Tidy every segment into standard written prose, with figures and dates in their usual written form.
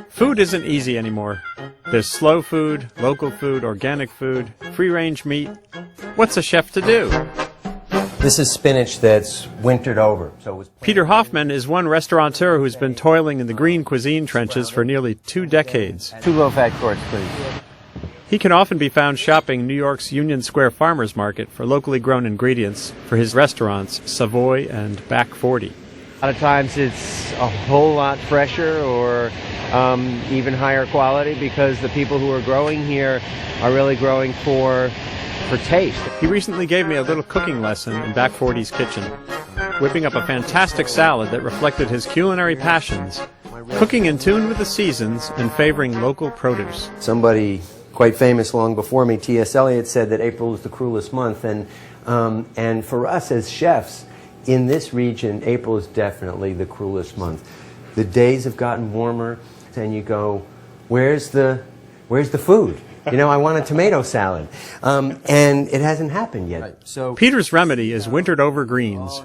Food isn't easy anymore. There's slow food, local food, organic food, free-range meat. What's a chef to do? This is spinach that's wintered over. Peter Hoffman is one restaurateur who's been toiling in the green cuisine trenches for nearly 2 decades. 2 low-fat courts, please. He can often be found shopping New York's Union Square Farmers Market for locally grown ingredients for his restaurants, Savoy and Back 40. A lot of times it's a whole lot fresher or even higher quality because the people who are growing here are really growing for taste. He recently gave me a little cooking lesson in Back 40's kitchen, whipping up a fantastic salad that reflected his culinary passions, cooking in tune with the seasons and favoring local produce. Somebody quite famous long before me, T.S. Eliot, said that April is the cruelest month, and for us as chefs in this region, April is definitely the cruelest month. The days have gotten warmer, and you go, where's the food? You know, I want a tomato salad. And it hasn't happened yet. So Peter's remedy is wintered over greens,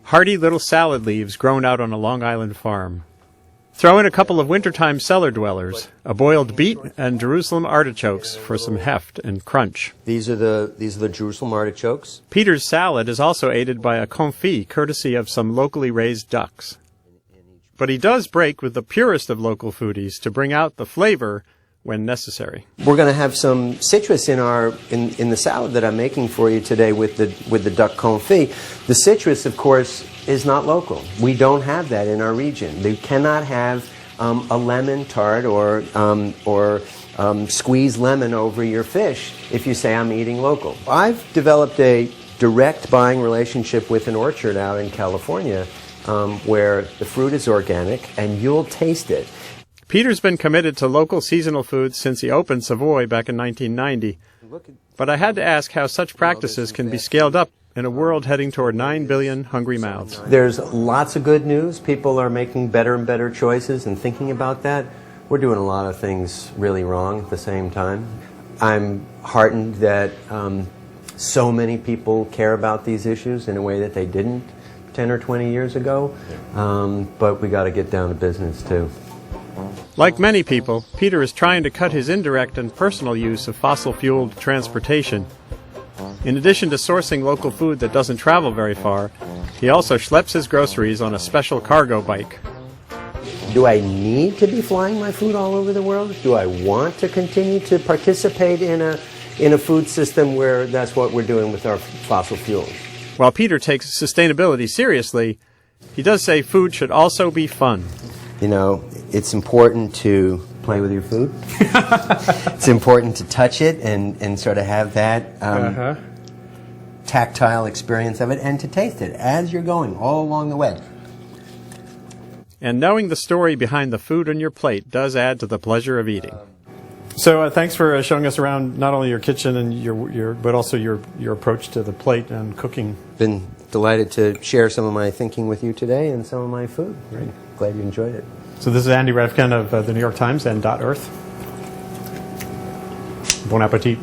hardy little salad leaves grown out on a Long Island farm. Throw in a couple of wintertime cellar dwellers, a boiled beet, and Jerusalem artichokes for some heft and crunch. These are the Jerusalem artichokes. Peter's salad is also aided by a confit courtesy of some locally raised ducks. But he does break with the purest of local foodies to bring out the flavor when necessary. We're going to have some citrus in the salad that I'm making for you today with the duck confit. The citrus, of course, is not local. We don't have that in our region. You cannot have a lemon tart or squeeze lemon over your fish if you say I'm eating local. I've developed a direct buying relationship with an orchard out in California where the fruit is organic and you'll taste it. Peter's been committed to local seasonal foods since he opened Savoy back in 1990. But I had to ask how such practices can be scaled up in a world heading toward 9 billion hungry mouths. There's lots of good news. People are making better and better choices and thinking about that. We're doing a lot of things really wrong at the same time. I'm heartened that so many people care about these issues in a way that they didn't 10 or 20 years ago. But we got to get down to business too. Like many people, Peter is trying to cut his indirect and personal use of fossil-fueled transportation. In addition to sourcing local food that doesn't travel very far, he also schleps his groceries on a special cargo bike. Do I need to be flying my food all over the world? Do I want to continue to participate in a food system where that's what we're doing with our fossil fuels? While Peter takes sustainability seriously, he does say food should also be fun. You know, it's important to play with your food. It's important to touch it and sort of have that tactile experience of it and to taste it as you're going all along the way. And knowing the story behind the food on your plate does add to the pleasure of eating. So thanks for showing us around not only your kitchen and but also your approach to the plate and cooking. Been delighted to share some of my thinking with you today and some of my food. Great. Glad you enjoyed it. So this is Andy Revkin of the New York Times and .earth. Bon appetit.